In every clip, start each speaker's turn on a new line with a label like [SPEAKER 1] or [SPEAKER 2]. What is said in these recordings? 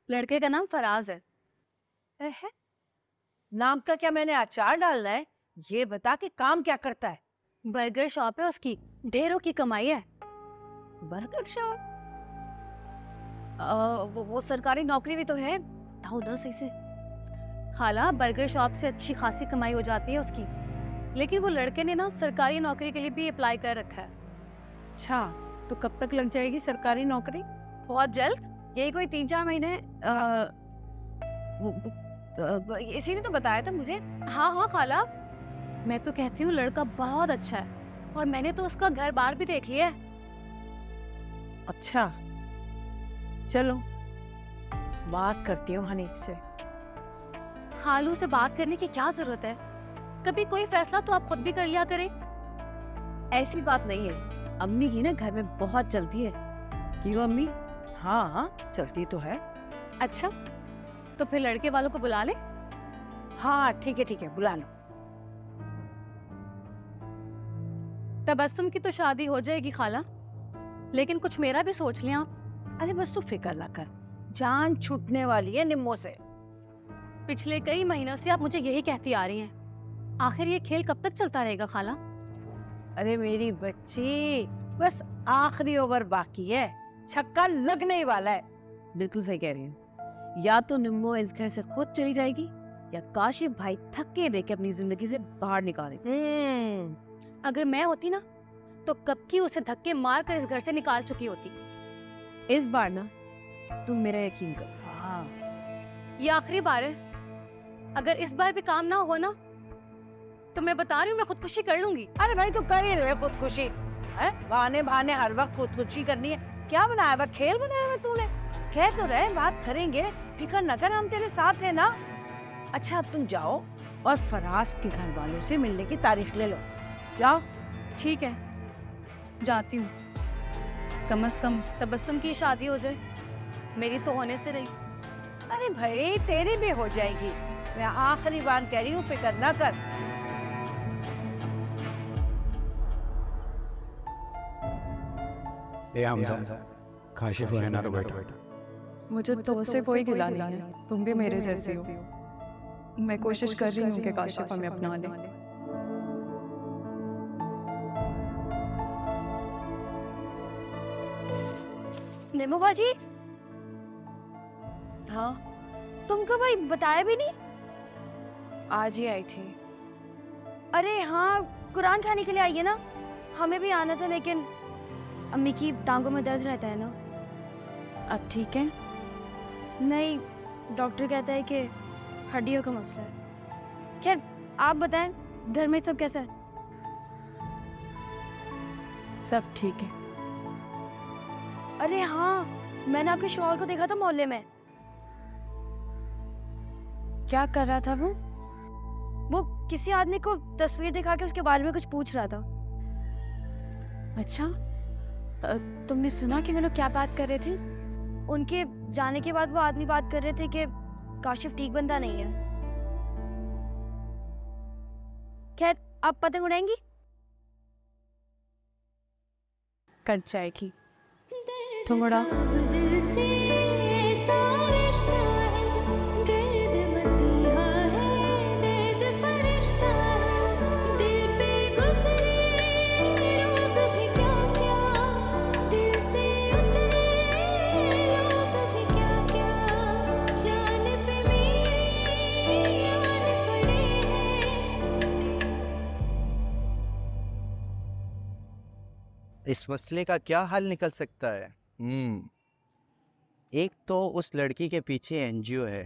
[SPEAKER 1] लड़के का नाम फराज है।
[SPEAKER 2] है? नाम का क्या मैंने अचार डालना है? ये बता कि काम क्या करता है?
[SPEAKER 1] बर्गर शॉप है उसकी, ढेरों की कमाई है।
[SPEAKER 2] Burger shop?
[SPEAKER 1] वो सरकारी नौकरी भी तो है। बताओ ना सही से। खाला, बर्गर शॉप से अच्छी खासी कमाई हो जाती है उसकी, लेकिन वो लड़के ने ना सरकारी नौकरी के लिए भी अप्लाई कर रखा है।
[SPEAKER 2] अच्छा, तो कब तक लग जाएगी सरकारी नौकरी?
[SPEAKER 1] बहुत जल्द, यही कोई 3-4 महीने। इसी ने तो बताया था मुझे। हाँ हाँ खाला, मैं तो कहती हूँ लड़का बहुत अच्छा है, और मैंने तो उसका घर बार भी देख लिया है।
[SPEAKER 2] अच्छा, चलो बात करती हूँ हनीफ से।
[SPEAKER 1] खालू से बात करने की क्या जरूरत है? कभी कोई फैसला तो आप खुद भी कर लिया करें। ऐसी बात नहीं है, अम्मी की ना घर में बहुत चलती है। क्यों अम्मी?
[SPEAKER 2] हाँ हाँ, चलती तो है।
[SPEAKER 1] अच्छा, तो फिर लड़के वालों को बुला ले।
[SPEAKER 2] हाँ ठीक है, बुला लो।
[SPEAKER 1] तबस्सुम की तो शादी हो जाएगी खाला, लेकिन कुछ मेरा भी सोच लिया आप।
[SPEAKER 2] अरे बस तू फिक्र ना कर, जान छूटने वाली है निम्मो से।
[SPEAKER 1] पिछले कई महीनों से आप मुझे यही कहती आ रही हैं। आखिर ये खेल कब तक चलता रहेगा खाला?
[SPEAKER 2] अरे मेरी बच्ची, बस आखिरी ओवर बाकी है, छक्का लगने ही वाला है।
[SPEAKER 1] बिल्कुल सही कह रही हैं। या तो निम्मो इस घर से खुद चली जाएगी, या काशिफ भाई धक्के देके अपनी जिंदगी से बाहर निकाले। अगर मैं होती ना, तो कब की उसे धक्के मार कर इस घर से निकाल चुकी होती। इस बार ना तुम मेरा यकीन करो।
[SPEAKER 2] हाँ।
[SPEAKER 1] ये आखिरी बार है। अगर इस बार भी काम ना हुआ ना, तो मैं बता रही हूँ मैं खुदकुशी कर लूंगी।
[SPEAKER 2] अरे भाई तू कर ही रहे खुदकुशी है, बहाने बहाने हर वक्त खुदकुशी करनी है। क्या बनाया हुआ, खेल बनाया हुआ तूने? कह तो रहे बात करेंगे, फिक्र न कर, हम तेरे साथ है ना। अच्छा अब तुम जाओ और फराज के घर वालों से मिलने की तारीख ले लो, जाओ।
[SPEAKER 1] ठीक है, जाती हूँ। कम से कम तबस्सुम की शादी हो जाए, मेरी तो होने से रही।
[SPEAKER 2] अरे भाई तेरी भी हो जाएगी, मैं आखिरी बार कह रही हूँ, फिक्र ना कर।
[SPEAKER 3] ए हमजा, काशिफ और हिना को बैठो।
[SPEAKER 4] मुझे तुमसे कोई गिला नहीं है, तुम भी मेरे जैसी हो। मैं कोशिश कर रही हूँ कि काशिफ हमें अपना ले।
[SPEAKER 1] निम्मो बाजी।
[SPEAKER 4] हाँ,
[SPEAKER 1] तुमको भाई बताया भी नहीं?
[SPEAKER 4] आज ही आई थी।
[SPEAKER 1] अरे हाँ, कुरान खाने के लिए आई है ना। हमें भी आना था, लेकिन अम्मी की टांगों में दर्द रहता है ना।
[SPEAKER 4] अब ठीक है?
[SPEAKER 1] नहीं, डॉक्टर कहता है कि हड्डियों का मसला है। खैर आप बताएं, घर में सब कैसा है?
[SPEAKER 4] सब ठीक है।
[SPEAKER 1] अरे हाँ, मैंने आपके शौहर को देखा था मोहल्ले में।
[SPEAKER 4] क्या कर रहा था वो?
[SPEAKER 1] वो किसी आदमी को तस्वीर दिखा के उसके बारे में कुछ पूछ रहा था।
[SPEAKER 4] अच्छा, तुमने सुना कि वो लोग क्या बात कर रहे थे?
[SPEAKER 1] उनके जाने के बाद वो आदमी बात कर रहे थे कि काशिफ ठीक बंदा नहीं है। खैर आप पतंग उड़ाएंगी?
[SPEAKER 4] कट जाएगी। तुम उड़ा।
[SPEAKER 5] इस मसले का क्या हल निकल सकता है? एक तो उस लड़की के पीछे एनजीओ है,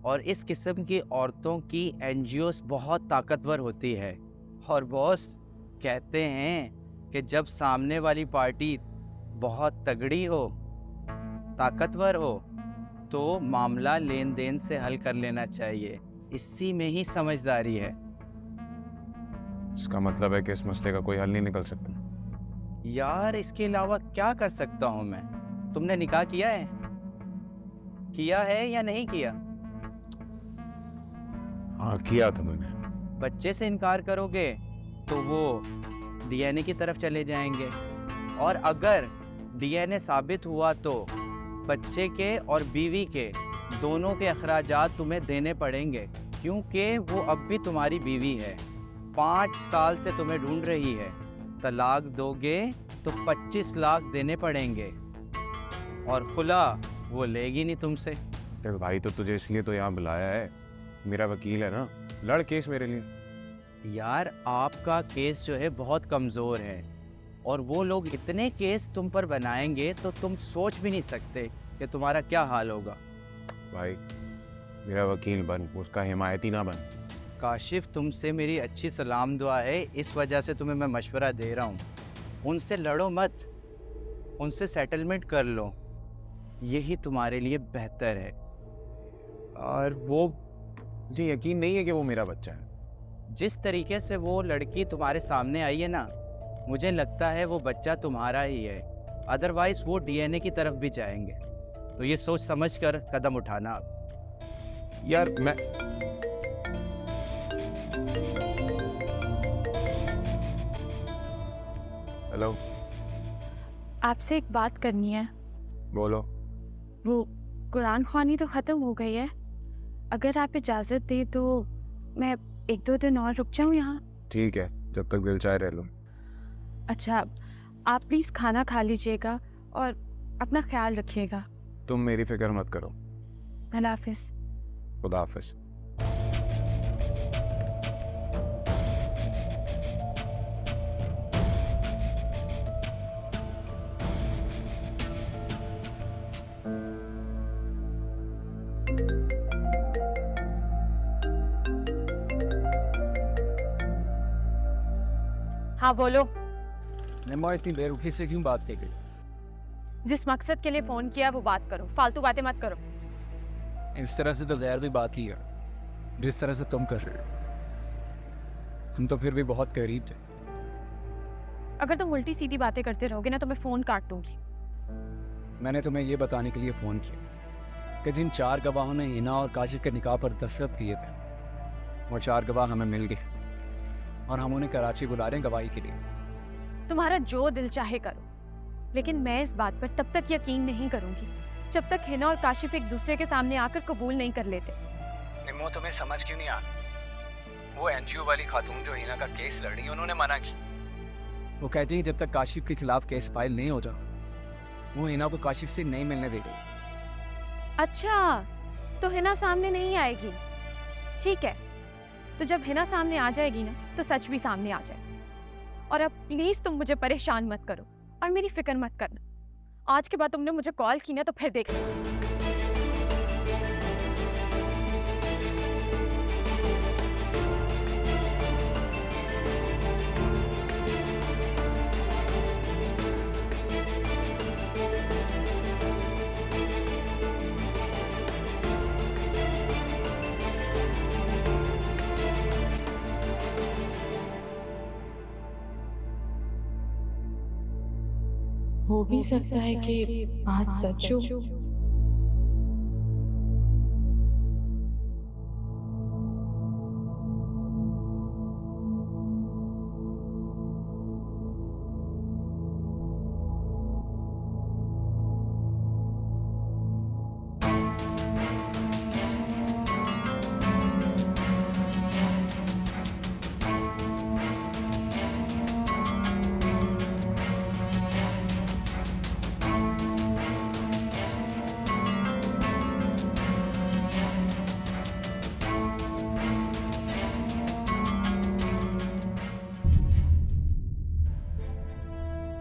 [SPEAKER 5] और इस किस्म की औरतों की एनजीओस बहुत ताकतवर होती है। और बॉस कहते हैं कि जब सामने वाली पार्टी बहुत तगड़ी हो, ताकतवर हो, तो मामला लेन देन से हल कर लेना चाहिए। इसी में ही समझदारी है।
[SPEAKER 3] इसका मतलब है कि इस मसले का कोई हल नहीं निकल सकता?
[SPEAKER 5] यार इसके अलावा क्या कर सकता हूँ मैं? तुमने निकाह किया है? किया है या नहीं किया?
[SPEAKER 3] हाँ किया था मैंने।
[SPEAKER 5] बच्चे से इनकार करोगे तो वो डीएनए की तरफ चले जाएंगे, और अगर डीएनए साबित हुआ तो बच्चे के और बीवी के दोनों के अखराजात तुम्हें देने पड़ेंगे, क्योंकि वो अब भी तुम्हारी बीवी है। 5 साल से तुम्हें ढूंढ रही है। तलाक दोगे तो 25 लाख देने पड़ेंगे, और खुला वो लेगी नहीं तुमसे।
[SPEAKER 3] अरे भाई, तो तुझे इसलिए तो यहाँ बुलाया है, मेरा वकील है ना, लड़ केस मेरे लिए।
[SPEAKER 5] यार आपका केस जो है बहुत कमज़ोर है, और वो लोग इतने केस तुम पर बनाएंगे तो तुम सोच भी नहीं सकते कि तुम्हारा क्या हाल होगा।
[SPEAKER 3] भाई मेरा वकील बन, उसका हिमायती ना बन।
[SPEAKER 5] काशिफ, तुमसे मेरी अच्छी सलाम दुआ है, इस वजह से तुम्हें मैं मशवरा दे रहा हूँ। उनसे लड़ो मत, उनसे सेटलमेंट कर लो, यही तुम्हारे लिए बेहतर है।
[SPEAKER 3] और वो, मुझे यकीन नहीं है कि वो मेरा बच्चा है।
[SPEAKER 5] जिस तरीके से वो लड़की तुम्हारे सामने आई है ना, मुझे लगता है वो बच्चा तुम्हारा ही है, अदरवाइज वो डीएनए की तरफ भी जाएंगे। तो ये सोच समझ कर कदम उठाना आप।
[SPEAKER 3] यार मैं हेलो,
[SPEAKER 6] आपसे एक बात करनी है।
[SPEAKER 3] बोलो।
[SPEAKER 6] वो कुरान ख्वानी तो ख़त्म हो गई है, अगर आप इजाज़त दें तो मैं 1-2 दिन और रुक जाऊँ यहाँ।
[SPEAKER 3] ठीक है, जब तक दिल चाहे रह लो।
[SPEAKER 6] अच्छा, आप प्लीज़ खाना खा लीजिएगा और अपना ख्याल रखिएगा।
[SPEAKER 3] तुम मेरी फिक्र मत करो।
[SPEAKER 6] अल्लाह हाफ़िज़।
[SPEAKER 3] खुदा हाफिज।
[SPEAKER 6] हाँ बोलो।
[SPEAKER 7] निम्मा, इतनी बेरुखी से क्यों बात की गई?
[SPEAKER 6] जिस मकसद के लिए फ़ोन किया वो बात करो, फालतू बातें मत करो।
[SPEAKER 7] इस तरह से तो गैर भी बात ही है जिस तरह से तुम कर रहे हो। हम तो फिर भी बहुत करीब थे।
[SPEAKER 6] अगर तुम उल्टी सीधी बातें करते रहोगे ना तो मैं फ़ोन काट दूंगी।
[SPEAKER 7] मैंने तुम्हें ये बताने के लिए फ़ोन किया कि जिन 4 गवाहों ने हिना और काशिफ के निकाह पर दस्तखत किए थे, वो 4 गवाह हमें मिल गए और हम उन्हें कराची बुला रहे हैं गवाही के लिए।
[SPEAKER 6] तुम्हारा जो दिल चाहे करो, लेकिन मैं इस बात पर तब तक यकीन नहीं करूंगी जब तक हिना और काशिफ एक दूसरे के सामने आकर कबूल नहीं कर लेते।
[SPEAKER 7] निम्मो, तुम्हें समझ क्यों नहीं आ? वो एनजीओ वाली खातून जो हिना का केस लड़ी, उन्होंने मना की। वो कहती है जब तक काशिफ के खिलाफ केस फाइल नहीं हो जाता, वो हिना को काशिफ से नहीं मिलने दे रही।
[SPEAKER 6] अच्छा, तो हिना सामने नहीं आएगी? ठीक है, तो जब हिना सामने आ जाएगी ना तो सच भी सामने आ जाए। और अब प्लीज तुम मुझे परेशान मत करो और मेरी फिक्र मत करना। आज के बाद तुमने मुझे कॉल की ना तो फिर देख लेना।
[SPEAKER 8] हो भी सकता है कि बात सच हो।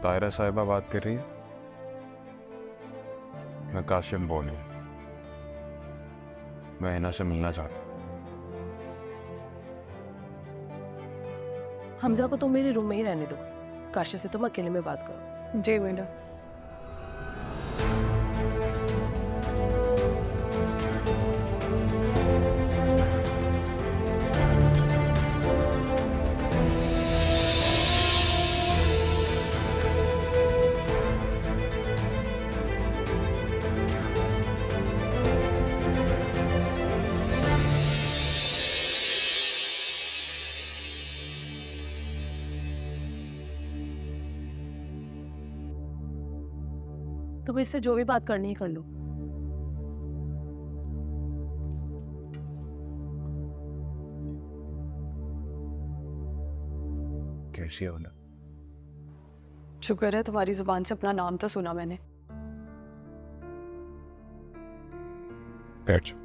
[SPEAKER 3] तायरा साहिबा बात कर रही है। मैं काशिम बोल रही हूँ। मैं हिना से मिलना चाहता हूँ।
[SPEAKER 8] हमजा को तुम मेरे रूम में ही रहने दो, काशिफ से तुम अकेले में बात करो।
[SPEAKER 4] जी बेटा।
[SPEAKER 8] तुम इससे जो भी बात करनी है कर लो।
[SPEAKER 3] कैसी हो ना?
[SPEAKER 4] शुक्र है तुम्हारी जुबान से अपना नाम तो सुना मैंने।
[SPEAKER 3] बैठ जाओ,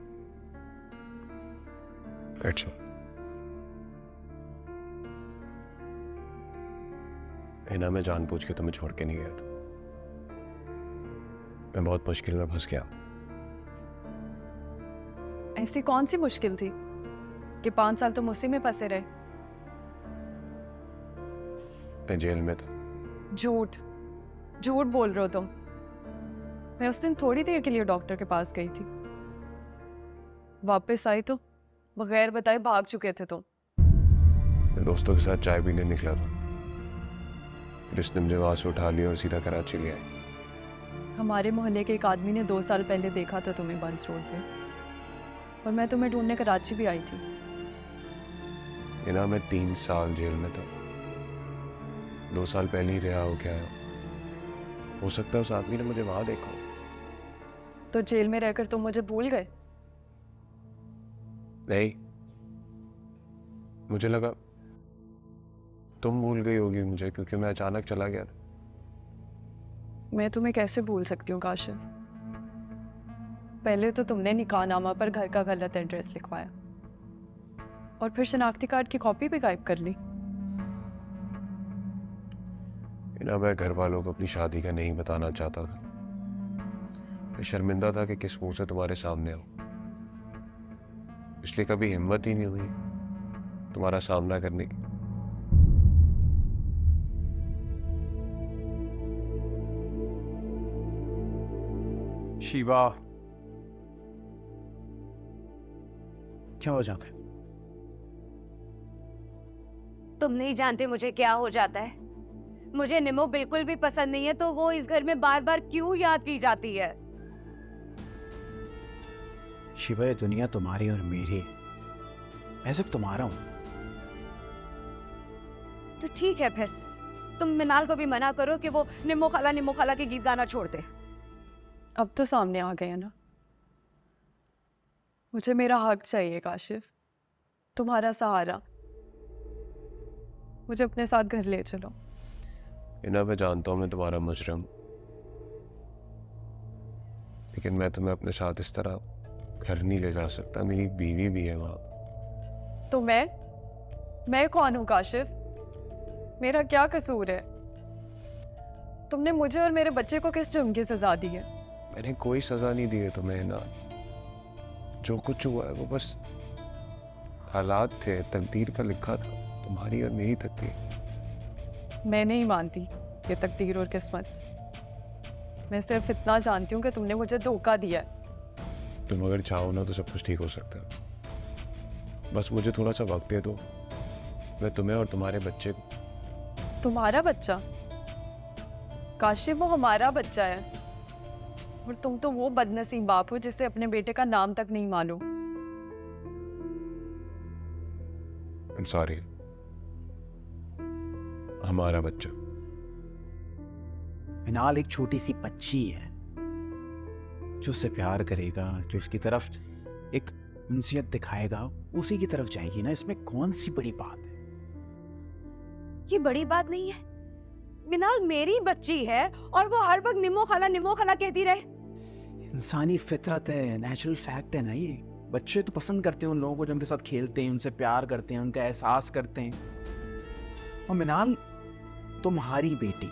[SPEAKER 3] बैठ जाओ। हिना, मैं जानबूझ के तुम्हें छोड़ के नहीं गया था। मैं बहुत मुश्किल में फंस गया।
[SPEAKER 4] ऐसी कौन सी मुश्किल थी कि 5 साल तुम उसी में फंसे रहे?
[SPEAKER 3] मैं जेल में था।
[SPEAKER 4] झूठ झूठ बोल रहे हो तुम। मैं उस दिन थोड़ी देर के लिए डॉक्टर के पास गई थी, वापस आई तो बगैर बताए भाग चुके थे तुम।
[SPEAKER 3] मैं दोस्तों के साथ चाय पीने निकला था, फिर उसने मुझे वहां से उठा लिया और सीधा कराची ले आई।
[SPEAKER 4] हमारे मोहल्ले के एक आदमी ने 2 साल पहले देखा था तुम्हें बंस रोड पे, और मैं तुम्हें ढूंढने कराची भी आई थी।
[SPEAKER 3] हिना, मैं 3 साल जेल में था। 2 साल पहले ही रिहा हो गया। हो सकता है उस आदमी ने मुझे वहां देखा हो।
[SPEAKER 4] तो जेल में रहकर तुम मुझे भूल गए?
[SPEAKER 3] नहीं, मुझे लगा तुम भूल गई होगी मुझे, क्योंकि मैं अचानक चला गया था।
[SPEAKER 4] मैं तुम्हें कैसे भूल सकती हूँ काशिफ? पहले तो तुमने निकाहनामा पर घर का गलत एड्रेस लिखवाया, और फिर शनाख्ती कार्ड की कॉपी भी गायब कर ली।
[SPEAKER 3] हिना, मैं घर वालों को अपनी शादी का नहीं बताना चाहता था। मैं शर्मिंदा था कि किस मुंह से तुम्हारे सामने आऊं, इसलिए कभी हिम्मत ही नहीं हुई तुम्हारा सामना करने की।
[SPEAKER 7] शिवा, क्या हो जाता है?
[SPEAKER 1] तुम नहीं जानते मुझे क्या हो जाता है। मुझे निमो बिल्कुल भी पसंद नहीं है, तो वो इस घर में बार बार क्यों याद की जाती है?
[SPEAKER 7] शिवा, ये दुनिया तुम्हारी और मेरी है। मैं सिर्फ तुम्हारा हूं।
[SPEAKER 1] तो ठीक है, फिर तुम मिनाल को भी मना करो कि वो निमो खाला के गीत गाना छोड़ दे।
[SPEAKER 4] अब तो सामने आ गए ना। मुझे मेरा हक चाहिए काशिफ, तुम्हारा सहारा। मुझे अपने साथ घर ले चलो।
[SPEAKER 3] हिना, मैं जानता हूं मैं तुम्हारा मुजरिम, लेकिन मैं तुम्हें अपने साथ इस तरह घर नहीं ले जा सकता। मेरी बीवी भी है वहां।
[SPEAKER 4] तो मैं कौन हूं काशिफ? मेरा क्या कसूर है? तुमने मुझे और मेरे बच्चे को किस जुर्म की सजा दी है?
[SPEAKER 3] मैंने कोई सजा नहीं दी है तुम्हें हिना। जो कुछ हुआ है वो बस हालात थे, तकदीर का लिखा था, तुम्हारी और मेरी तकदीर।
[SPEAKER 4] मैं नहीं मानती ये तकदीर और किस्मत। मैं सिर्फ इतना जानती हूँ कि तुमने मुझे धोखा दिया है।
[SPEAKER 3] तुम अगर चाहो ना तो सब कुछ ठीक हो सकता है। बस मुझे थोड़ा सा वक्त दे दो, मैं तुम्हें और तुम्हारे बच्चे को।
[SPEAKER 4] तुम्हारा बच्चा? काशिफ, वो हमारा बच्चा है, और तुम तो वो बदनसीब बाप हो जिसे अपने बेटे का नाम तक नहीं मालूम।
[SPEAKER 3] I'm sorry, हमारा बच्चा।
[SPEAKER 7] मिनाल एक छोटी सी बच्ची है जो उससे प्यार करेगा, जो उसकी तरफ एक उनसियत दिखाएगा, उसी की तरफ जाएगी ना। इसमें कौन सी बड़ी बात है?
[SPEAKER 1] ये बड़ी बात नहीं है। मिनाल मेरी बच्ची है और वो हर वक्त निमो खाला कहती रहे।
[SPEAKER 7] इंसानी फितरत है, नेचुरल फैक्ट है ना ये। बच्चे तो पसंद करते हैं उन लोगों को जो उनके साथ खेलते हैं, उनसे प्यार करते हैं, उनका एहसास करते हैं। और मिनाल तुम्हारी बेटी,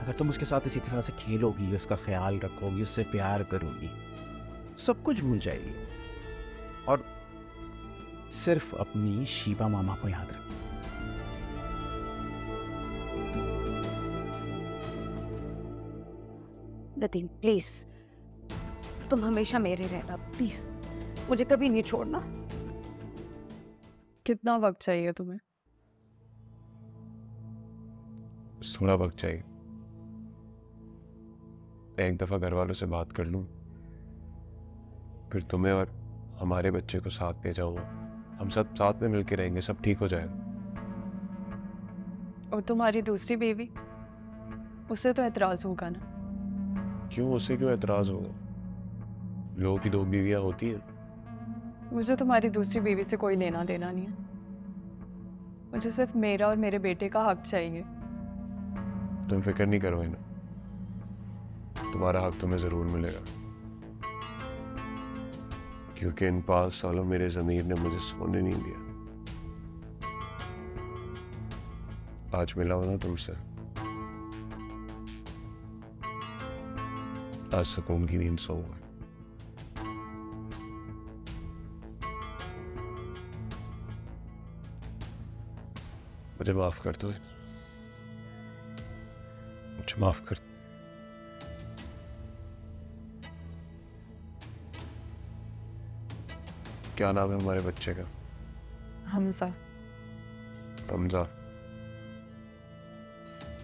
[SPEAKER 7] अगर तुम उसके साथ इसी तरह से खेलोगी, उसका ख्याल रखोगी, उससे प्यार करोगी, सब कुछ भूल जाएगी और सिर्फ अपनी शीबा मामा को याद रखो।
[SPEAKER 1] नदीम, प्लीज तुम हमेशा मेरे रहना, प्लीज मुझे कभी नहीं छोड़ना।
[SPEAKER 4] कितना वक्त चाहिए तुम्हें?
[SPEAKER 3] थोड़ा वक्त चाहिए। मैं एक दफा घर वालों से बात कर लूं, फिर तुम्हें और हमारे बच्चे को साथ ले जाऊंगा। हम सब साथ में मिलके रहेंगे, सब ठीक हो जाएगा।
[SPEAKER 4] और तुम्हारी दूसरी बीवी, उसे तो एतराज होगा ना?
[SPEAKER 3] क्यों, उससे क्यों एतराज होगा? लोगों की 2 बीवियां होती हैं।
[SPEAKER 4] मुझे तुम्हारी दूसरी बीवी से कोई लेना देना नहीं है। मुझे सिर्फ मेरा और मेरे बेटे का हक चाहिए।
[SPEAKER 3] तुम फिक्र नहीं करो ना, तुम्हारा हक तुम्हें जरूर मिलेगा, क्योंकि इन 5 सालों मेरे ज़मीर ने मुझे सोने नहीं दिया। आज मिला हो ना तुमसे, आज सुकून की नींद सोऊंगा। मुझे माफ कर दो, मुझे माफ कर। क्या नाम है हमारे बच्चे का?
[SPEAKER 4] हमजा।
[SPEAKER 3] हमजा।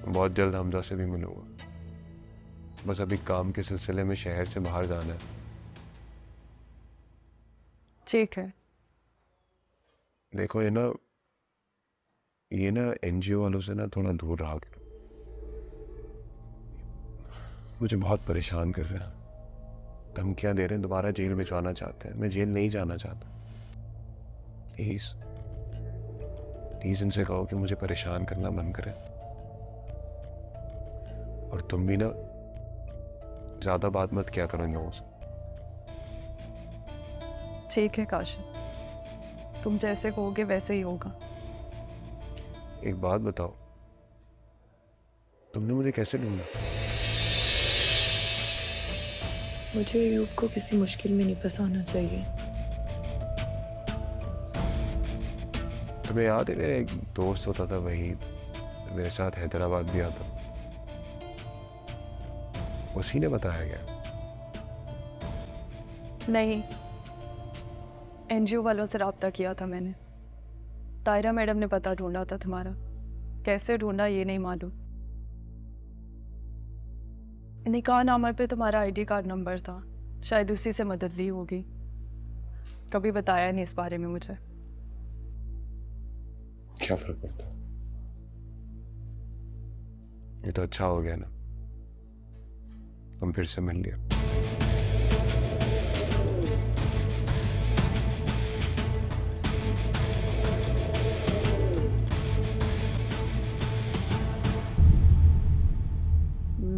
[SPEAKER 3] बहुत जल्द हमजा से भी मिलूंगा, बस अभी काम के सिलसिले में शहर से बाहर जाना है।
[SPEAKER 4] ठीक है।
[SPEAKER 3] देखो ये ना एनजीओ वालों से ना थोड़ा दूर रहा करो, मुझे बहुत परेशान कर रहे हैं, धमकियां दे रहे हैं, दोबारा जेल भिजवाना चाहते हैं। मैं जेल नहीं जाना चाहता। प्लीज प्लीज इनसे कहो कि मुझे परेशान करना बंद करें। और तुम भी ना ज्यादा बात मत क्या करो इन लोगों से।
[SPEAKER 4] ठीक है काशिफ, तुम जैसे कहोगे वैसे ही होगा।
[SPEAKER 3] एक बात बताओ, तुमने मुझे कैसे ढूंढा?
[SPEAKER 4] मुझे अयूब को किसी मुश्किल में नहीं फंसाना चाहिए।
[SPEAKER 3] तुम्हें याद है मेरा एक दोस्त होता था वहीद, मेरे साथ हैदराबाद भी आता, उसी ने बताया गया?
[SPEAKER 4] नहीं, एनजीओ वालों से रब्ता किया था मैंने। तायरा मैडम ने पता ढूंढा था तुम्हारा, कैसे ढूंढा ये नहीं मालूम। निकाह नामा पे तुम्हारा आईडी कार्ड नंबर था, शायद उसी से मदद ली होगी। कभी बताया नहीं इस बारे में मुझे।
[SPEAKER 3] क्या फर्क पड़ता, ये तो अच्छा हो गया ना, तुम फिर से मिल लिया।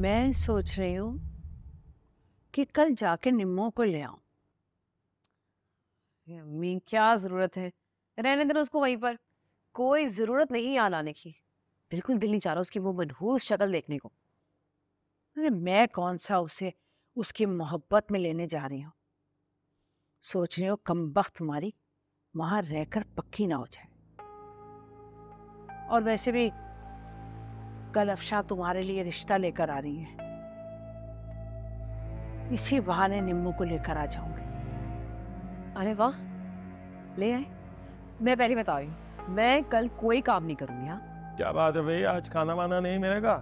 [SPEAKER 2] मैं सोच रही हूँ कि कल जाके निम्मो को ले आऊं।
[SPEAKER 1] अम्मी क्या जरूरत है, रहने देना उसको वहीं पर, कोई जरूरत नहीं यहाँ लाने की। बिल्कुल दिल नहीं चाह रहा उसकी वो मनहूस शक्ल देखने को।
[SPEAKER 2] अरे मैं कौन सा उसे उसकी मोहब्बत में लेने जा रही हूँ। सोच रही हूँ कमबख्त तुम्हारी वहां रहकर पक्की ना हो जाए। और वैसे भी कल अफशा तुम्हारे लिए रिश्ता लेकर आ रही है, इसी बहाने निम्मू को लेकर आ जाऊंगी।
[SPEAKER 1] अरे वाह, ले आए। मैं पहले बता रही हूँ, मैं कल कोई काम नहीं करूंगी। हाँ,
[SPEAKER 9] क्या बात है भाई, आज खाना वाना नहीं मिलेगा?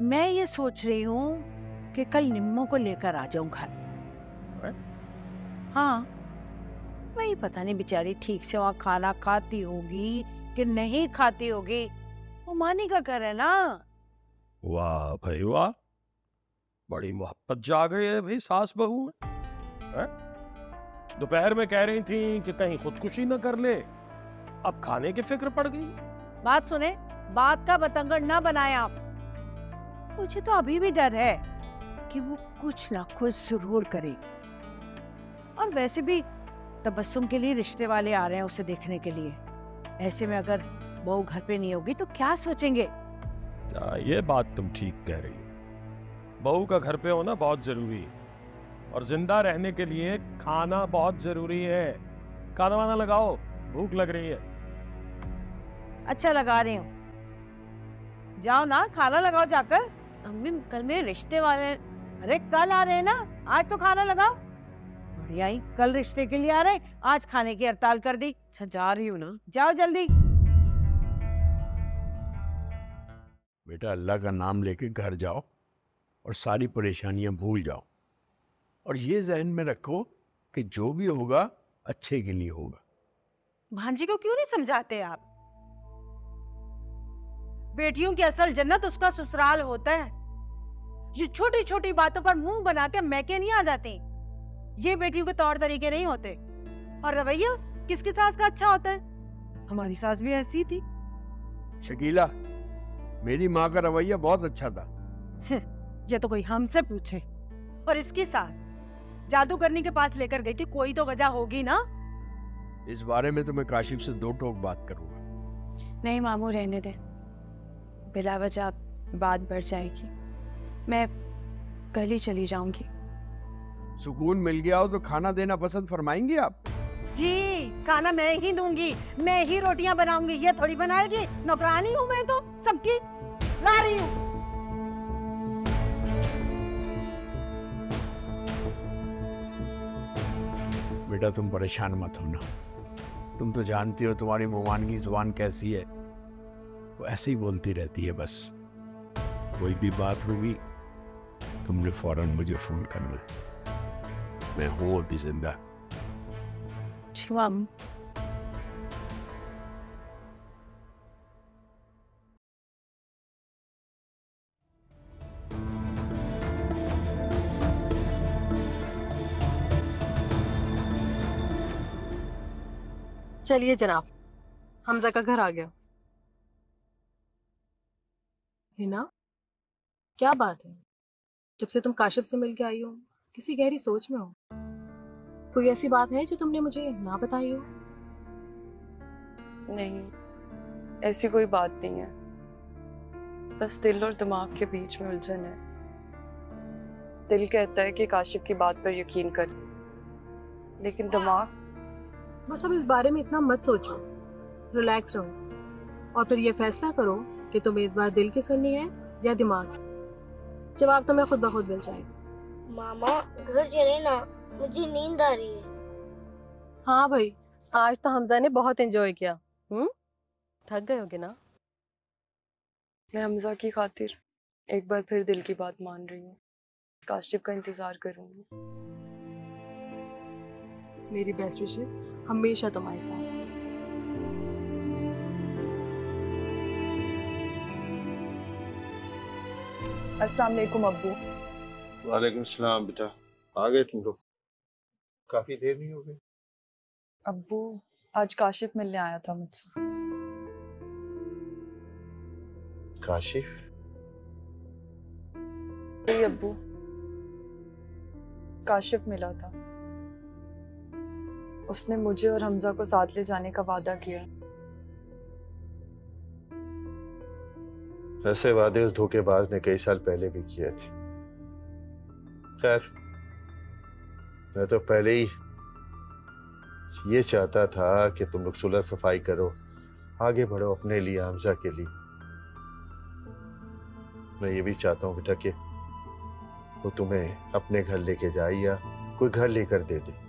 [SPEAKER 2] मैं ये सोच रही हूँ कि कल निम्मो को लेकर आ जाऊं घर। हाँ, वही पता नहीं बेचारी ठीक से वहाँ खाना खाती होगी कि नहीं खाती होगी, वो मानी का घर है ना।
[SPEAKER 9] वाह भाई वाह, बड़ी मोहब्बत जाग रही है भाई सास बहू में। दोपहर में कह रही थी कि कहीं खुदकुशी न कर ले, अब खाने की फिक्र पड़ गई।
[SPEAKER 2] बात सुने, बात का बतंगड़ ना बनाए आप। मुझे तो अभी भी डर है कि वो कुछ ना कुछ जरूर करेगी। और वैसे भी तबस्सुम के लिए रिश्ते वाले आ रहे हैं उसे देखने के लिए। ऐसे में अगर बहू घर पे नहीं होगी तो क्या सोचेंगे?
[SPEAKER 9] ये बात तुम ठीक कह रही हो, बहू का घर पे होना बहुत जरूरी है, और जिंदा रहने के लिए खाना बहुत जरूरी है। खाना वाना लगाओ, भूख लग रही है।
[SPEAKER 2] अच्छा लगा रही हूँ, जाओ ना खाना लगाओ जाकर।
[SPEAKER 1] अम्मी कल मेरे रिश्ते वाले।
[SPEAKER 2] अरे कल आ रहे हैं ना, आज तो खाना लगाओ। बढ़िया ही, कल रिश्ते के लिए आ रहे, आज खाने की हड़ताल कर दी।
[SPEAKER 1] अच्छा जा रही हूँ ना,
[SPEAKER 2] जाओ जल्दी।
[SPEAKER 10] बेटा अल्लाह का नाम लेके घर जाओ और सारी परेशानियां भूल जाओ, और ये जहन में रखो कि जो भी होगा अच्छे के लिए होगा।
[SPEAKER 2] भांजी को क्यों नहीं समझाते आप? बेटियों की असल जन्नत उसका ससुराल होता है। ये छोटी छोटी बातों पर मुंह बना के मैके नहीं आ जाती। ये बेटियों के तौर तरीके नहीं होते। और रवैया किसकी सास का अच्छा होता है? हमारी सास भी ऐसी थी।
[SPEAKER 10] शकीला, मेरी माँ का रवैया बहुत अच्छा था।
[SPEAKER 2] ये तो कोई हमसे पूछे। और इसकी सास जादूगरनी के पास लेकर गई थी, कोई तो वजह होगी ना।
[SPEAKER 10] इस बारे में तो मैं काशिफ से दो टोक बात करूंगा।
[SPEAKER 6] नहीं मामू, रहने दे, बिला वजह बात बढ़ जाएगी। मैं कल ही चली जाऊंगी।
[SPEAKER 10] सुकून मिल गया हो तो खाना देना पसंद फरमाएंगे आप?
[SPEAKER 2] जी, खाना मैं ही दूंगी, मैं ही रोटियां बनाऊंगी, ये थोड़ी बनाएगी। नौकरानी हूँ मैं तो सबकी, ला रही हूँ।
[SPEAKER 10] बेटा तुम परेशान मत होना, तुम तो जानती हो तुम्हारी मेहमान की जुबान कैसी है, वो ऐसे ही बोलती रहती है। बस कोई भी बात होगी तुमने फौरन मुझे फोन करना, मैं हूँ अभी जिंदा।
[SPEAKER 6] मामू,
[SPEAKER 8] चलिए जनाब, हमजा का घर आ गया। हिना, क्या बात है? जब से तुम काशिफ से मिल के आई हो किसी गहरी सोच में हो। कोई ऐसी बात है जो तुमने मुझे ना बताई हो?
[SPEAKER 4] नहीं, ऐसी कोई बात नहीं है, बस दिल और दिमाग के बीच में उलझन है। दिल कहता है कि काशिफ की बात पर यकीन कर, लेकिन दिमाग
[SPEAKER 8] बस अब इस बारे में इतना मत सोचो, रिलैक्स रहो और फिर ये फैसला करो कि तुम्हें इस बार दिल की सुननी है या दिमाग की। जवाब तुम्हें खुद ब खुद मिल जाएगा।
[SPEAKER 11] मामा घर चले ना, मुझे नींद आ रही है।
[SPEAKER 8] हाँ भाई, आज तो हमजा ने बहुत एंजॉय किया। थक गए होगे ना?
[SPEAKER 4] मैं हमजा की खातिर एक बार फिर दिल की बात मान रही हूँ, काशिफ का इंतजार करूंगी।
[SPEAKER 8] मेरी बेस्ट विशेस हमेशा तुम्हारे साथ। अस्सलाम वालेकुम अब्बू।
[SPEAKER 3] वालेकुम सलाम बेटा, आ गए तुम लोग? काफी देर नहीं हो गई?
[SPEAKER 4] अब्बू, आज काशिफ मिलने आया था मुझसे।
[SPEAKER 3] काशिफ?
[SPEAKER 4] जी अब्बू, काशिफ मिला था। उसने मुझे और हमजा को साथ ले जाने का वादा किया।
[SPEAKER 3] ऐसे वादे उस धोखेबाज ने कई साल पहले भी किए थे। खैर, मैं तो पहले ही ये चाहता था कि तुम लोग सुलह सफाई करो, आगे बढ़ो अपने लिए, हमजा के लिए। मैं ये भी चाहता हूँ बेटा कि वो तुम्हें अपने घर लेके जाए या कोई घर लेकर दे दे।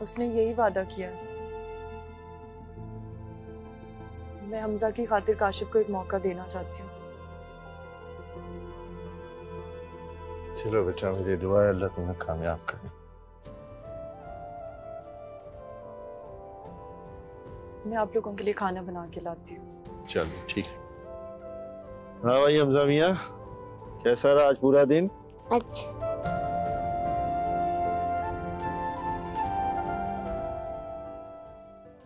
[SPEAKER 4] उसने यही वादा किया है। मैं हमजा की खातिर काशिफ को एक मौका देना चाहती हूँ।
[SPEAKER 3] चलो बेटा, मेरी दुआ है अल्लाह तुम्हें कामयाब करे।
[SPEAKER 4] मैं आप लोगों के लिए खाना बना के लाती हूँ।
[SPEAKER 3] चलो ठीक है। हाँ भाई हमजा मियाँ, कैसा रहा आज पूरा दिन?
[SPEAKER 11] अच्छा,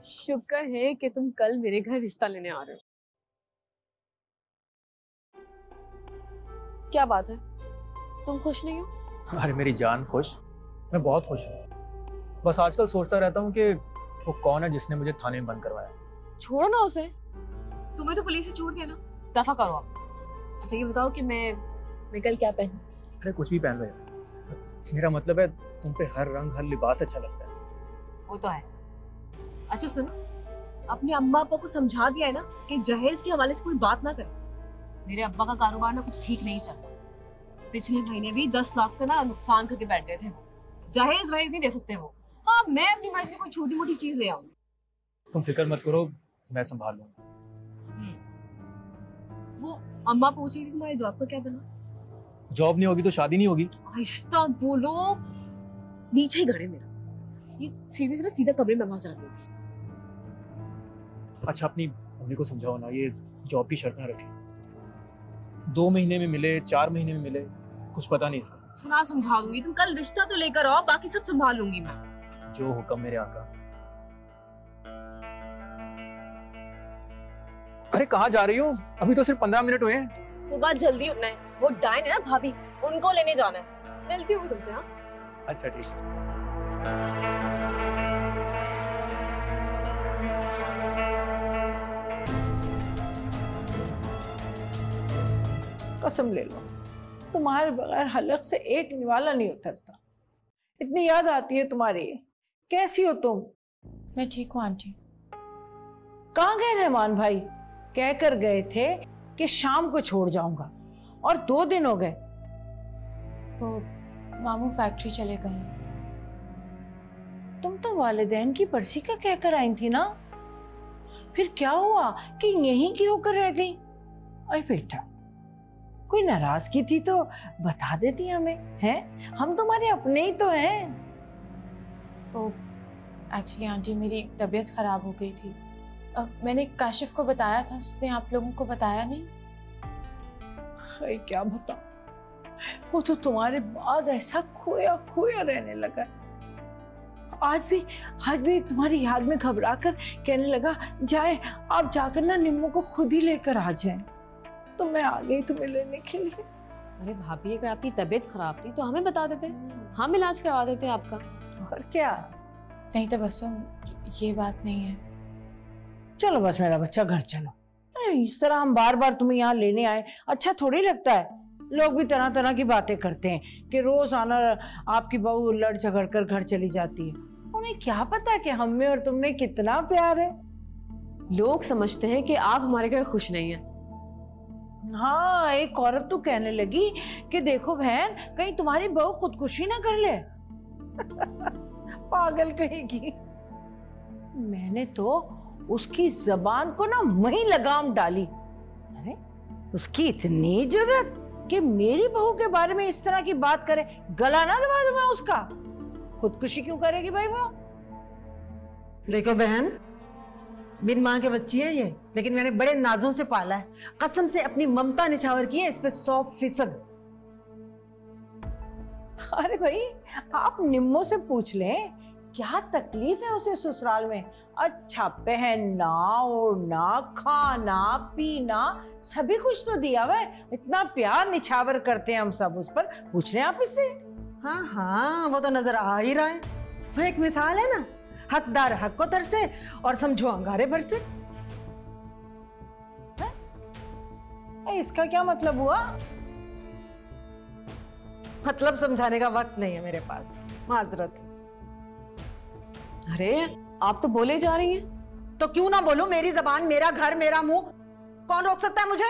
[SPEAKER 8] शुक्र है कि तुम कल मेरे घर रिश्ता लेने आ रहे हो। क्या बात है, तुम खुश नहीं हो?
[SPEAKER 12] अरे मेरी जान खुश, मैं बहुत खुश हूँ। बस आजकल सोचता रहता हूँ कि वो कौन है जिसने मुझे थाने में बंद करवाया।
[SPEAKER 8] छोड़ो ना उसे, तुम्हें तो पुलिस से छोड़ दिया ना, दफा करो आप। अच्छा ये बताओ कि मैं कल क्या पहनूं?
[SPEAKER 12] अरे कुछ भी पहन लो यार, मेरा मतलब है तुम पे हर रंग हर लिबास अच्छा लगता है।
[SPEAKER 8] वो तो है। अच्छा सुनो, अपने अम्मा अब्बा को समझा दिया है ना कि जहेज के हवाले से कोई बात ना करे। मेरे अब्बा का कारोबार ना कुछ ठीक नहीं चल रहा। पिछले महीने भी 10 लाख का ना नुकसान करके बैठ गए थे। जहेज वहेज नहीं दे सकते वो। हाँ, मैं अपनी मर्जी से कोई छोटी मोटी चीज ले आऊंगी।
[SPEAKER 12] तुम फिक्र मत करो, मैं संभाल लूंगा।
[SPEAKER 8] वो अम्मा पूछ रही थी तुम्हारे जॉब का क्या बना?
[SPEAKER 12] जॉब नहीं होगी तो शादी नहीं होगी।
[SPEAKER 8] आहिस्ता बोलो, नीचे ही घर है मेरा, ये सीढ़ी से ना सीधा कमरे में आवाज आ रही थी।
[SPEAKER 12] अच्छा अपनी मम्मी को समझाओ ना, ये जॉब की शर्त ना रखे। 2 महीने में मिले, 4 महीने में मिले, कुछ पता नहीं इसका।
[SPEAKER 8] अच्छा ना समझा दूंगी, तुम कल रिश्ता तो लेकर आओ, बाकी सब संभाल लूंगी मैं।
[SPEAKER 12] जो हुक्म मेरे आका। अरे कहाँ जा रही हो? अभी तो सिर्फ 15 मिनट हुए हैं।
[SPEAKER 8] सुबह जल्दी उठना है, वो डायन है ना भाभी, उनको लेने जाना है। मिलती हूँ तुमसे। हाँ
[SPEAKER 12] अच्छा ठीक है।
[SPEAKER 2] कसम ले लो, तुम्हारे बगैर हलक से एक निवाला नहीं उतरता। इतनी याद आती है तुम्हारी। कैसी हो तुम?
[SPEAKER 6] मैं ठीक हूँ आंटी।
[SPEAKER 2] कहाँ गए रहमान भाई? कह कर गए थे कि शाम को छोड़ जाऊंगा और 2 दिन हो गए।
[SPEAKER 6] वो मामू फैक्ट्री चले गए।
[SPEAKER 2] तुम तो वालिदैन की बरसी का कहकर आई थी ना, फिर क्या हुआ कि यहीं की होकर रह गई? अरे बेटा, कोई नाराजगी थी तो बता देती हमें, हैं? हम तुम्हारे अपने ही तो हैं।
[SPEAKER 6] वो एक्चुअली आंटी मेरी तबीयत खराब हो गई थी। मैंने काशिफ को बताया था, उसने आप लोगों को बताया नहीं।
[SPEAKER 2] अरे क्या बताऊं, वो तो तुम्हारे बाद ऐसा खोया खोया रहने लगा। आज भी तुम्हारी याद में घबरा कर कहने लगा, जाए आप जाकर ना निम्मो को खुद ही लेकर आ जाएं। तो मैं आ गई तुम्हें लेने के लिए।
[SPEAKER 8] अरे भाभी, अगर आपकी तबीयत खराब थी तो हमें बता देते, हम इलाज करवा देते आपका।
[SPEAKER 2] और क्या?
[SPEAKER 6] नहीं तो बस ये बात नहीं है।
[SPEAKER 2] चलो बस मेरा बच्चा, घर चलो। इस तरह हम बार बार तुम्हें यहाँ लेने आए, अच्छा थोड़ी लगता है। लोग भी तरह तरह की बातें करते हैं कि रोज आना आपकी बहू लड़ झगड़ कर घर चली जाती है। उन्हें क्या पता कि हम में और तुम में कितना प्यार है।
[SPEAKER 8] लोग समझते हैं कि आप हमारे घर खुश नहीं हैं।
[SPEAKER 2] हाँ, एक औरत तो कहने लगी कि देखो बहन, कहीं तुम्हारी बहू खुदकुशी ना कर ले। पागल कहेगी। मैंने तो उसकी जबान को ना वहीं लगाम डाली। अरे उसकी इतनी जरूरत कि मेरी बहू के बारे में इस तरह की बात करे। गला ना दबा दूं मैं उसका। खुदकुशी क्यों करेगी भाई वो?
[SPEAKER 13] देखो बहन, बिन माँ के बच्ची है ये, लेकिन मैंने बड़े नाजों से पाला है। कसम से अपनी ममता निछावर की है इस पे 100%।
[SPEAKER 2] अरे भाई, आप निम्मो से पूछ लें क्या तकलीफ है उसे ससुराल में। अच्छा पहनना, ओढ़ना, खाना, पीना, सभी कुछ तो दिया हुआ है। इतना प्यार निछावर करते हैं हम सब उस पर। पूछ रहे हैं आप इससे?
[SPEAKER 13] हाँ हाँ, वो तो नजर आ ही रहा है। वो एक मिसाल है ना, हकदार हक को तरसे और समझो अंगारे भर से।
[SPEAKER 2] इसका क्या मतलब हुआ?
[SPEAKER 13] मतलब समझाने का वक्त नहीं है मेरे पास, माजरत।
[SPEAKER 8] अरे आप तो बोले जा रही हैं।
[SPEAKER 13] तो क्यों ना बोलूं? मेरी जबान, मेरा घर, मेरा मुंह, कौन रोक सकता है मुझे?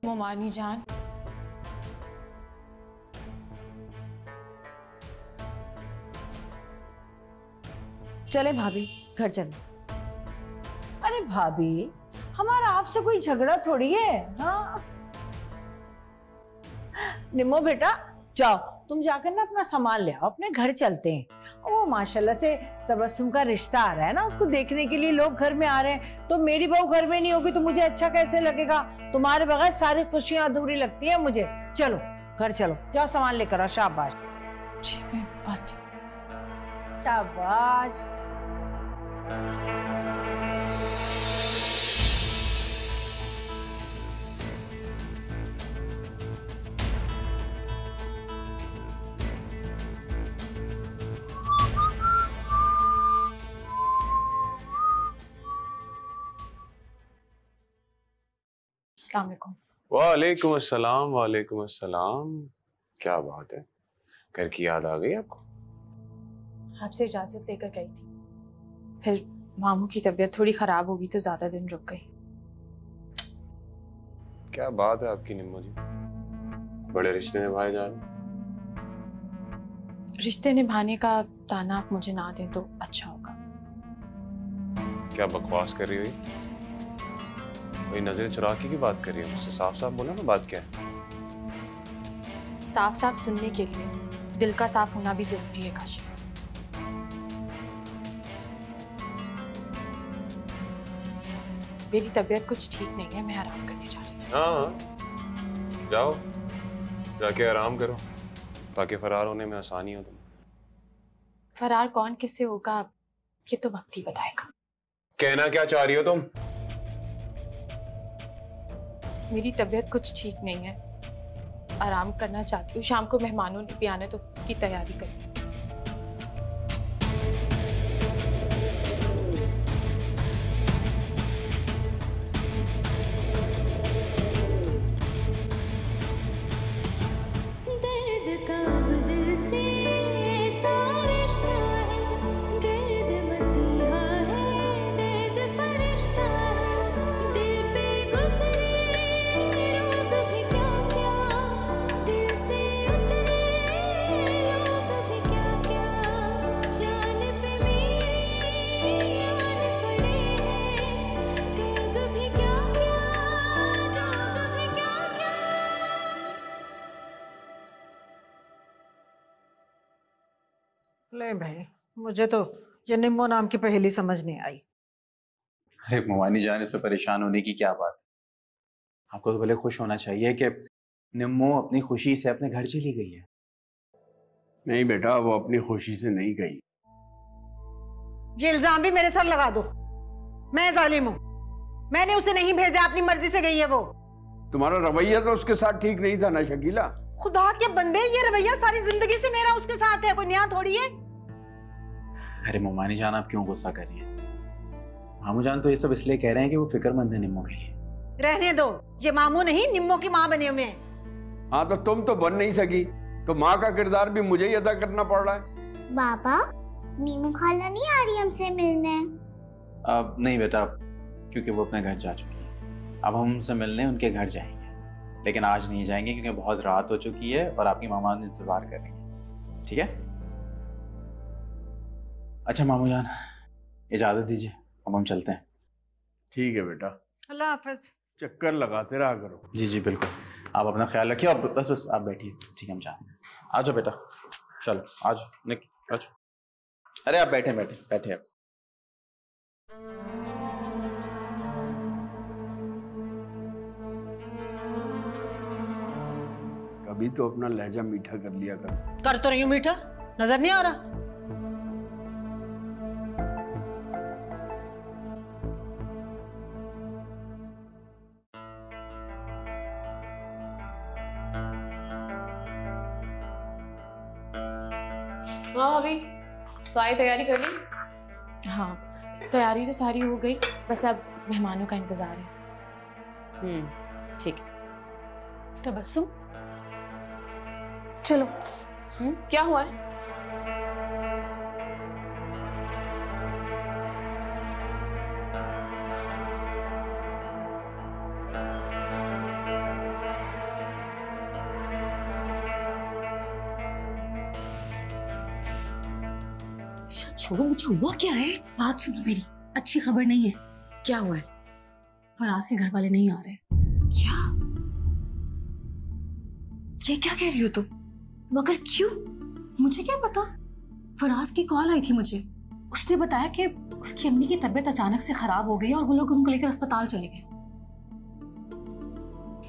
[SPEAKER 6] मोमानी जान,
[SPEAKER 8] चले भाभी, घर चले।
[SPEAKER 2] अरे भाभी, हमारा आपसे कोई झगड़ा थोड़ी है। हाँ निम्मो बेटा, जाओ तुम जाकर ना अपना सामान ले आओ, अपने घर चलते हैं। वो माशाल्लाह से तबस्सुम का रिश्ता आ रहा है ना, उसको देखने के लिए लोग घर में आ रहे हैं। तो मेरी बहू घर में नहीं होगी तो मुझे अच्छा कैसे लगेगा? तुम्हारे बगैर सारी खुशियां अधूरी लगती है मुझे। चलो घर चलो, जाओ सामान लेकर आओ। शाबाश शाबाश।
[SPEAKER 6] अस्सलाम वालेकुम।
[SPEAKER 3] वालेकुम अस्सलाम। वालेकुम अस्सलाम। क्या बात है, घर की याद आ गई आपको?
[SPEAKER 6] आपसे इजाजत लेकर गई थी, फिर मामू की तबीयत थोड़ी खराब होगी तो ज्यादा दिन रुक गई।
[SPEAKER 3] क्या बात है आपकी निम्मो जी, बड़े रिश्ते निभाए जा रहे।
[SPEAKER 6] रिश्ते निभाने का ताना आप मुझे ना दें तो अच्छा होगा।
[SPEAKER 3] क्या बकवास कर रही हो? वही नजर चुरा की बात कर रही है मुझसे? साफ साफ बोला ना, बात क्या है?
[SPEAKER 6] साफ साफ सुनने के लिए दिल का साफ होना भी जरूरी है काशिफ। मेरी तबीयत कुछ ठीक नहीं है, मैं आराम करने जा रही हूँ।
[SPEAKER 3] हाँ जाओ, जाके आराम करो ताकि फरार होने में आसानी हो। तुम
[SPEAKER 6] फरार कौन किससे होगा ये तो वक्त ही बताएगा।
[SPEAKER 3] कहना क्या चाह रही हो तुम?
[SPEAKER 6] मेरी तबीयत कुछ ठीक नहीं है, आराम करना चाहती हूँ। शाम को मेहमानों ने भी आना है तो उसकी तैयारी करूँ।
[SPEAKER 13] ले भाई, मुझे तो ये निम्मो नाम की पहेली समझ नहीं आई।
[SPEAKER 14] अरे मवानी जान, इस पे परेशान होने की क्या बात। आपको तो भले खुश होना चाहिए कि निम्मो अपनी खुशी से अपने घर चली गई है।
[SPEAKER 10] नहीं बेटा, वो अपनी खुशी से नहीं गई।
[SPEAKER 13] ये इल्जाम भी मेरे सर लगा दो। मैं जालिम हूँ, मैंने उसे नहीं भेजा, अपनी मर्जी से गई है वो।
[SPEAKER 10] तुम्हारा रवैया तो उसके साथ ठीक नहीं था ना शकीला।
[SPEAKER 13] खुदा के बंदे, ये रवैया सारी जिंदगी से मेरा उसके साथ है, कोई नया थोड़ी है।
[SPEAKER 14] अरे मवानी जान, आप क्यों गुस्सा कर रही हैं? मामू जान तो ये सब इसलिए कह रहे हैं कि वो फिक्रमंद है निम्मो के लिए।
[SPEAKER 13] रहने दो, ये मामू नहीं निम्मो की माँ बने हुए हैं।
[SPEAKER 10] हाँ तो तुम तो बन नहीं सकी, तो माँ का किरदार भी मुझे ही अदा करना पड़ रहा है।
[SPEAKER 11] बाबा, मीनू खाला नहीं आ रही हमसे मिलने?
[SPEAKER 14] अब नहीं बेटा, क्योंकि वो अपने घर जा चुकी है। अब हम उनसे मिलने उनके घर जाएंगे, लेकिन आज नहीं जाएंगे क्योंकि बहुत रात हो चुकी है और आपकी मामा इंतजार करेंगे। ठीक है? अच्छा मामू जान, इजाजत दीजिए, अब हम चलते हैं।
[SPEAKER 10] ठीक है बेटा,
[SPEAKER 13] अल्लाह हाफिज।
[SPEAKER 10] चक्कर लगाते रहा करो।
[SPEAKER 14] जी जी बिल्कुल, आप अपना ख्याल रखिए और बस बस आप बैठिए। ठीक है, हम जाएं। आ जाओ बेटा, चलो आ जाओ निक, आ जाओ। अरे आप बैठे बैठे बैठे आप।
[SPEAKER 10] कभी तो अपना लहजा मीठा कर लिया
[SPEAKER 13] कर तो रही हूँ मीठा, नजर नहीं आ रहा?
[SPEAKER 6] हाँ भाभी, सारी तैयारी कर ली? हाँ, तैयारी तो सारी हो गई, बस अब मेहमानों का इंतजार है।
[SPEAKER 1] ठीक है।
[SPEAKER 6] तबस्सुम, चलो। क्या हुआ है?
[SPEAKER 1] छोड़ो मुझे, हुआ क्या है? बात सुनो मेरी, अच्छी खबर नहीं है। क्या हुआ है? फराज के घर वाले नहीं आ रहे। क्या? ये क्या कह रही हो तुम? मगर क्यों? मुझे क्या पता। फराज की कॉल आई थी मुझे, उसने बताया कि उसकी अम्मी की तबीयत अचानक से खराब हो गई और वो लोग उनको लेकर अस्पताल चले गए।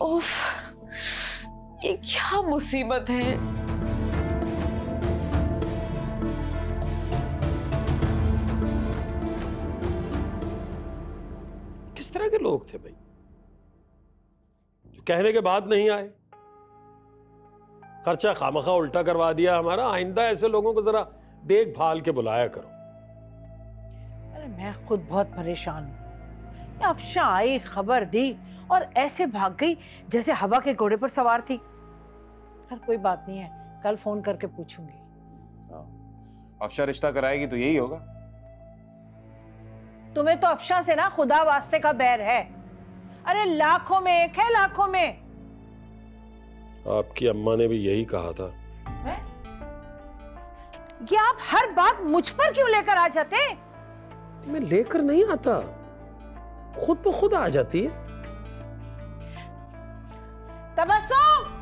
[SPEAKER 6] ओफ, ये क्या मुसीबत है।
[SPEAKER 9] किस तरह के लोग थे भाई, जो कहने के बाद नहीं आए? खर्चा खामखा उल्टा करवा दिया हमारा। आइंदा ऐसे लोगों को जरा देखभाल के बुलाया करो।
[SPEAKER 2] अरे मैं खुद बहुत परेशान हूँ। अफशा आई, खबर दी और ऐसे भाग गई जैसे हवा के घोड़े पर सवार थी। हर कोई बात नहीं है, कल फोन करके पूछूंगी।
[SPEAKER 3] अफशा रिश्ता कराएगी तो यही होगा।
[SPEAKER 2] तुम्हें तो अफशा से ना खुदा वास्ते का बैर है। अरे लाखों में एक है, लाखों में।
[SPEAKER 9] आपकी अम्मा ने भी यही कहा था।
[SPEAKER 2] ये आप हर बात मुझ पर क्यों लेकर आ जाते?
[SPEAKER 9] मैं लेकर नहीं आता, खुद ब खुद आ जाती है।
[SPEAKER 2] तबस्सुम,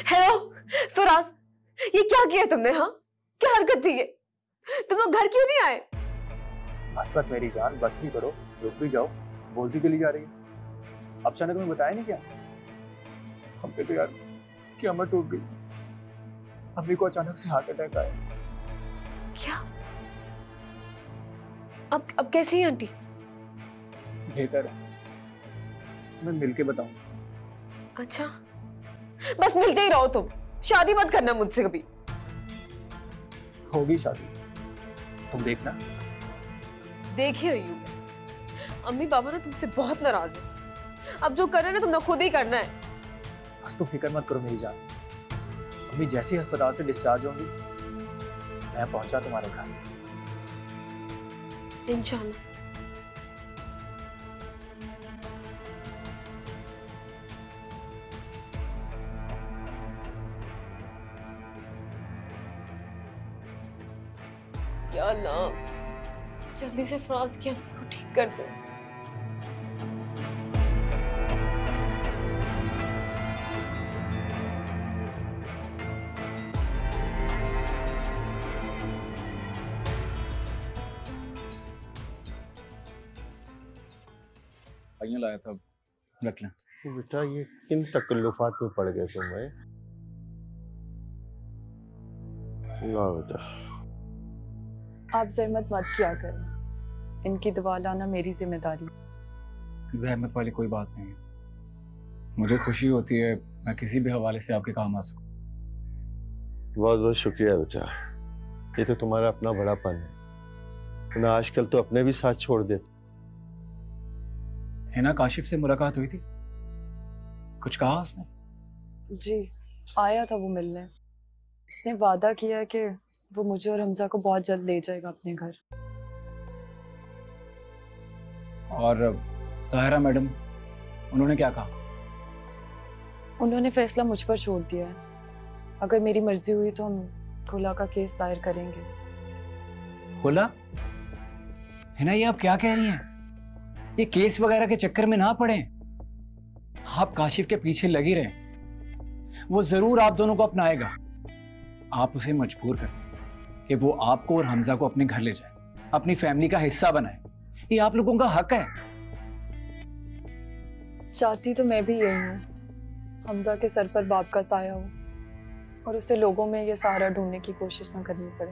[SPEAKER 6] हेलो फराज,
[SPEAKER 8] ये क्या किया तुमने? हाँ, क्या हरकत थी ये? तुम लोग घर क्यों नहीं आए?
[SPEAKER 12] बस मेरी जान, बस भी करो, रुक भी जाओ, बोलती चली जा रही है। अब ने तुम्हें बताया नहीं क्या? हम पे तो यार क़यामत टूट गई। अम्मी को अचानक से हार्ट अटैक आया।
[SPEAKER 8] क्या? अब कैसी है आंटी?
[SPEAKER 12] बेहतर है, मैं मिलके बताऊं।
[SPEAKER 8] अच्छा, बस मिलते ही रहो तुम, शादी मत करना मुझसे कभी।
[SPEAKER 12] होगी शादी, तुम देखना।
[SPEAKER 8] देख ही रही हूँ। अम्मी पापा ना तुमसे बहुत नाराज है। अब जो करना है ना तुमने खुद ही करना है।
[SPEAKER 12] बस तुम फिक्र मत करो मेरी जान। अम्मी जैसे ही अस्पताल से डिस्चार्ज होंगी, मैं पहुंचा तुम्हारे घर।
[SPEAKER 8] इंशाल्लाह। या अल्लाह, जल्दी से फराज की अम्मी को ठीक कर दो।
[SPEAKER 12] लाया था, रख लें।
[SPEAKER 3] बेटा ये किन तकल्लुफात में पड़ गए तुम? ला बेटा,
[SPEAKER 4] आप जहमत मत किया करें, इनकी दवा लाना मेरी जिम्मेदारी।
[SPEAKER 12] जहमत वाली कोई बात नहीं है, मुझे खुशी होती है मैं किसी भी हवाले से आपके काम आ सकूं।
[SPEAKER 3] बहुत बहुत शुक्रिया बेटा, ये तो तुम्हारा अपना बड़ापन है। ना आजकल तो अपने भी साथ छोड़ देते।
[SPEAKER 12] है ना, काशिफ से मुलाकात हुई थी, कुछ कहा उसने?
[SPEAKER 4] जी, आया था वो मिलने। उसने वादा किया कि वो मुझे और हमजा को बहुत जल्द ले जाएगा अपने घर।
[SPEAKER 12] और ताहिरा मैडम, उन्होंने क्या कहा?
[SPEAKER 4] उन्होंने फैसला मुझ पर छोड़ दिया है। अगर मेरी मर्जी हुई तो हम खुला का केस दायर करेंगे।
[SPEAKER 12] खुला? है ना, ये आप क्या कह रही हैं? ये केस वगैरह के चक्कर में ना पड़े। आप काशिफ के पीछे लगी रहे, वो जरूर आप दोनों को अपनाएगा। आप उसे मजबूर कर दें कि वो आपको और हमजा को अपने घर ले जाए, अपनी फैमिली का हिस्सा बनाए। ये आप लोगों का हक है।
[SPEAKER 4] चाहती तो मैं भी यही हूँ, हमजा के सर पर बाप का साया हो और उसे लोगों में ये सहारा ढूंढने की कोशिश ना करनी पड़े।